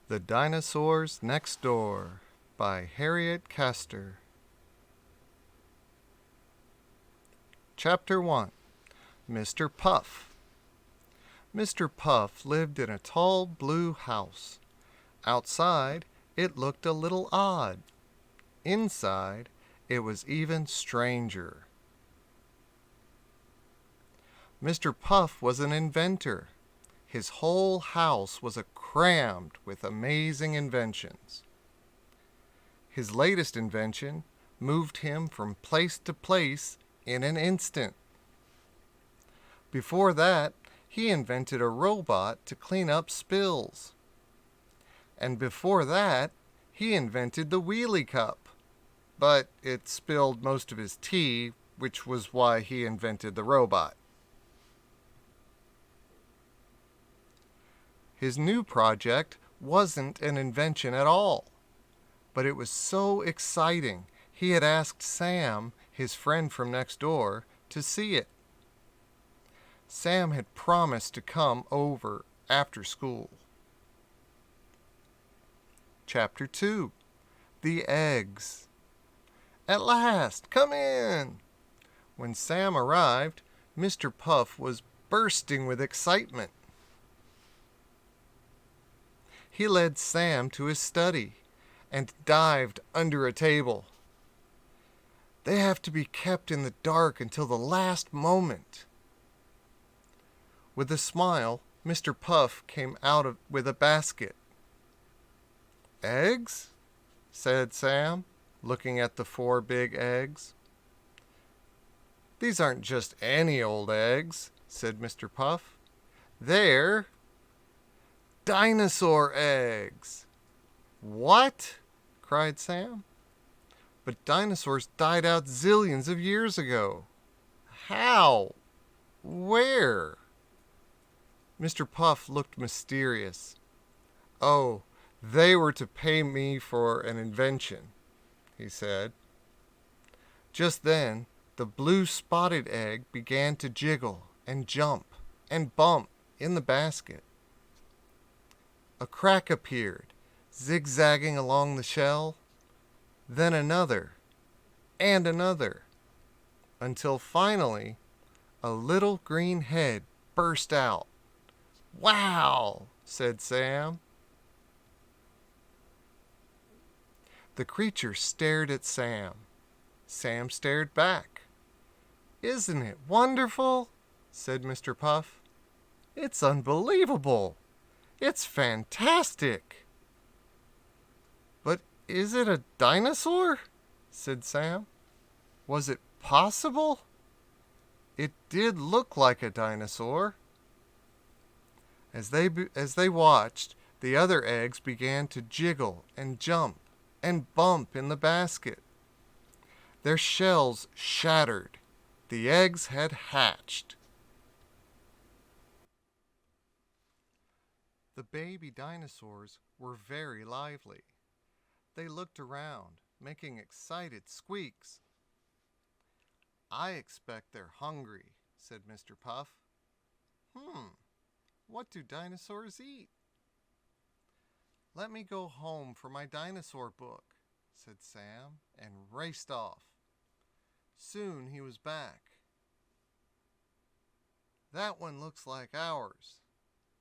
The Dinosaurs Next Door by Harriet Castor. Chapter 1. Mr. Puff. Mr. Puff lived in a tall blue house. Outside, it looked a little odd. Inside, it was even stranger. Mr. Puff was an inventor. His whole house was crammed with amazing inventions. His latest invention moved him from place to place in an instant. Before that, he invented a robot to clean up spills. And before that, he invented the wheelie cup. But it spilled most of his tea, which was why he invented the robot. His new project wasn't an invention at all, but it was so exciting he had asked Sam, his friend from next door, to see it. Sam had promised to come over after school. Chapter 2. The Eggs. At last, come in! When Sam arrived, Mr. Puff was bursting with excitement. He led Sam to his study and dived under a table. They have to be kept in the dark until the last moment. With a smile, Mr. Puff came out with a basket. Eggs? Said Sam, looking at the 4 big eggs. These aren't just any old eggs, said Mr. Puff. They're dinosaur eggs. What? Cried Sam. But dinosaurs died out zillions of years ago. How? Where? Mr. Puff looked mysterious. Oh, they were to pay me for an invention, he said. Just then, the blue spotted egg began to jiggle and jump and bump in the basket. A crack appeared, zigzagging along the shell, then another, and another, until finally a little green head burst out. Wow, said Sam. The creature stared at Sam. Sam stared back. Isn't it wonderful? Said Mr. Puff. It's unbelievable. It's fantastic. But is it a dinosaur? Said Sam. Was it possible? It did look like a dinosaur. As they watched, the other eggs began to jiggle and jump and bump in the basket. Their shells shattered. The eggs had hatched. The baby dinosaurs were very lively. They looked around, making excited squeaks. I expect they're hungry, said Mr. Puff. What do dinosaurs eat? Let me go home for my dinosaur book, said Sam, and raced off. Soon he was back. That one looks like ours,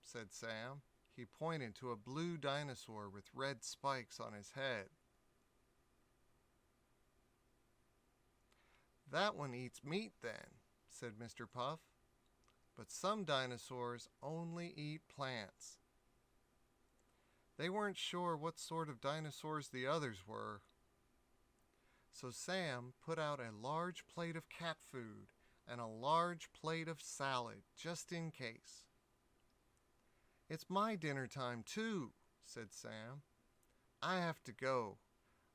said Sam. He pointed to a blue dinosaur with red spikes on his head. That one eats meat then, said Mr. Puff. But some dinosaurs only eat plants. They weren't sure what sort of dinosaurs the others were. So Sam put out a large plate of cat food and a large plate of salad, just in case. It's my dinner time too, said Sam. I have to go,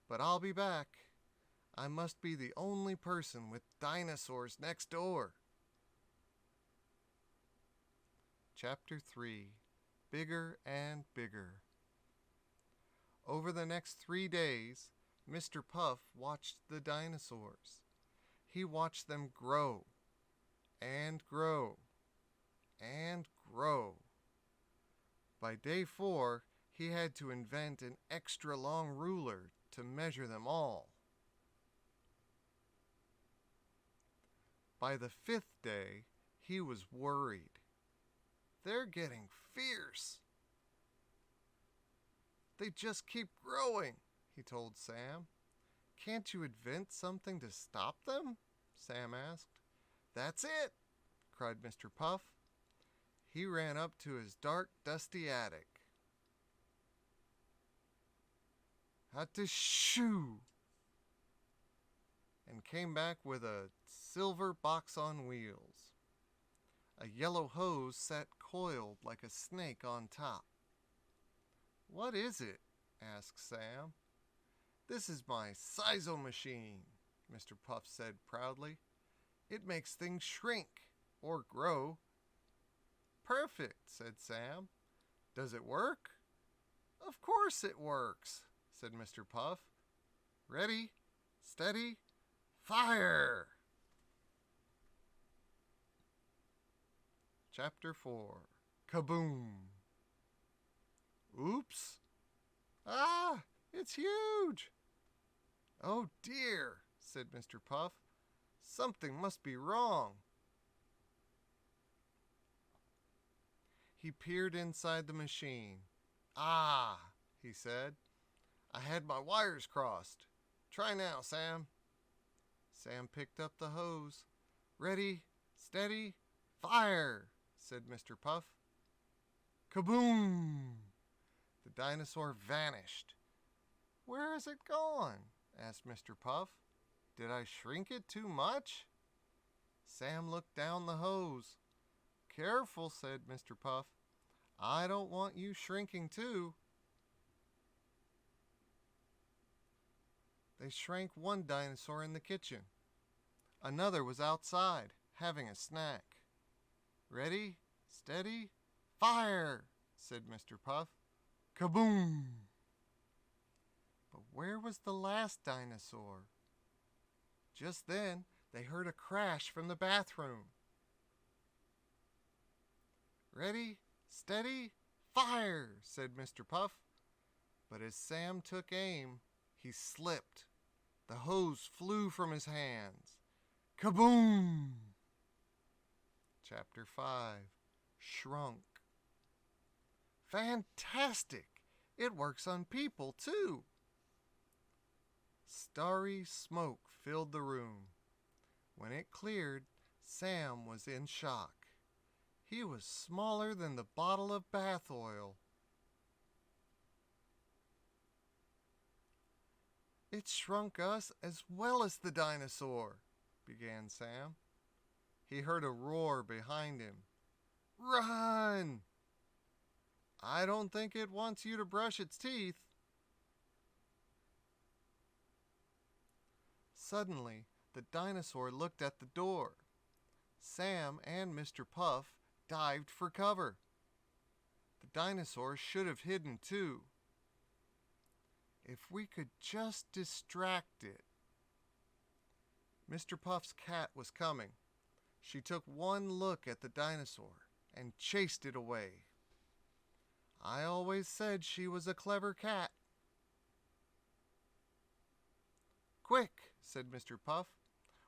but I'll be back. I must be the only person with dinosaurs next door. Chapter 3. Bigger and Bigger. Over the next 3 days, Mr. Puff watched the dinosaurs. He watched them grow and grow and grow. By day 4, He had to invent an extra long ruler to measure them all. By the 5th day, he was worried. They're getting fierce. They just keep growing, he told Sam. Can't you invent something to stop them? Sam asked. That's it, cried Mr. Puff. He ran up to his dark, dusty attic. Hat-shoo! And came back with a silver box on wheels. A yellow hose sat coiled like a snake on top. What is it? Asked Sam. This is my sizo machine, Mr. Puff said proudly. It makes things shrink or grow. Perfect, said Sam. Does it work? Of course it works, said Mr. Puff. Ready, steady, fire! Chapter 4. Kaboom! Oops! Ah, it's huge! Oh dear, said Mr. Puff. Something must be wrong. He peered inside the machine. Ah, he said. I had my wires crossed. Try now, Sam. Sam picked up the hose. Ready, steady, fire, said Mr. Puff. Kaboom! The dinosaur vanished. Where has it gone? Asked Mr. Puff. Did I shrink it too much? Sam looked down the hose. Careful, said Mr. Puff. I don't want you shrinking too. They shrank one dinosaur in the kitchen. Another was outside, having a snack. Ready, steady, fire, said Mr. Puff. Kaboom! But where was the last dinosaur? Just then, they heard a crash from the bathroom. Ready, steady, fire, said Mr. Puff. But as Sam took aim, he slipped. The hose flew from his hands. Kaboom! Chapter 5. Shrunk. Fantastic! It works on people, too. Starry smoke filled the room. When it cleared, Sam was in shock. He was smaller than the bottle of bath oil. It shrunk us as well as the dinosaur, began Sam. He heard a roar behind him. Run! I don't think it wants you to brush its teeth. Suddenly, the dinosaur looked at the door. Sam and Mr. Puff dived for cover. The dinosaur should have hidden too. If we could just distract it. Mr. Puff's cat was coming. She took one look at the dinosaur and chased it away. I always said she was a clever cat. Quick, said Mr. Puff.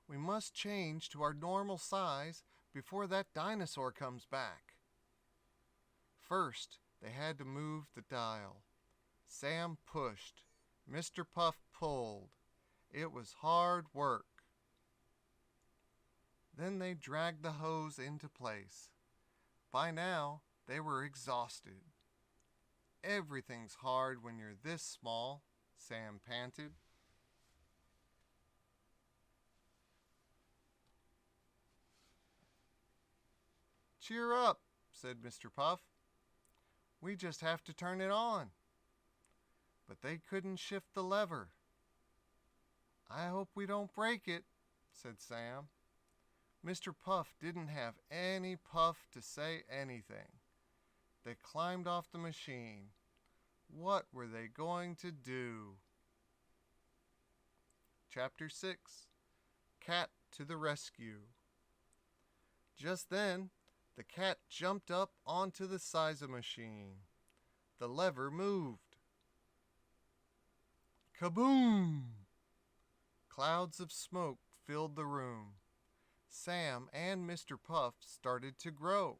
We must change to our normal size before that dinosaur comes back. First, they had to move the dial. Sam pushed. Mr. Puff pulled. It was hard work. Then they dragged the hose into place. By now, they were exhausted. Everything's hard when you're this small, Sam panted. Cheer up, said Mr. Puff. We just have to turn it on. But they couldn't shift the lever. I hope we don't break it, said Sam. Mr. Puff didn't have any puff to say anything. They climbed off the machine. What were they going to do? Chapter 6. Cat to the Rescue. Just then, the cat jumped up onto the sizo machine. The lever moved. Kaboom! Clouds of smoke filled the room. Sam and Mr. Puff started to grow,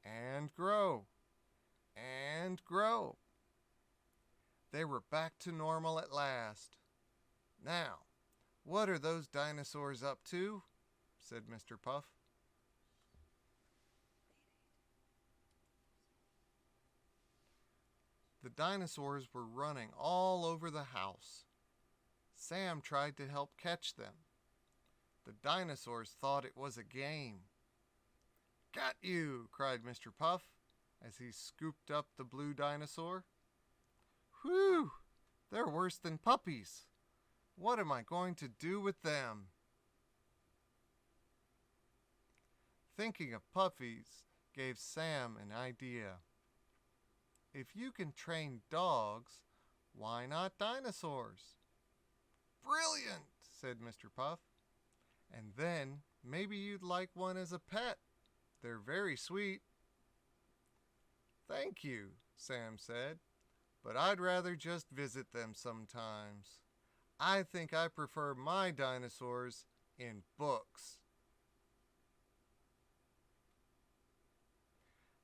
and grow, and grow. They were back to normal at last. "Now, what are those dinosaurs up to?" said Mr. Puff. The dinosaurs were running all over the house. Sam tried to help catch them. The dinosaurs thought it was a game. "Got you!" cried Mr. Puff as he scooped up the blue dinosaur. "Whew! They're worse than puppies. What am I going to do with them?" Thinking of puppies gave Sam an idea. "If you can train dogs, why not dinosaurs?" "Brilliant!" said Mr. Puff. "And then maybe you'd like one as a pet. They're very sweet." "Thank you," Sam said, "but I'd rather just visit them sometimes. I think I prefer my dinosaurs in books."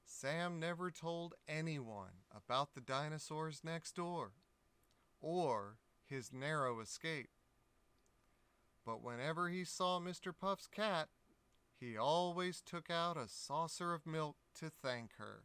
Sam never told anyone about the dinosaurs next door, or his narrow escape. But whenever he saw Mr. Puff's cat, he always took out a saucer of milk to thank her.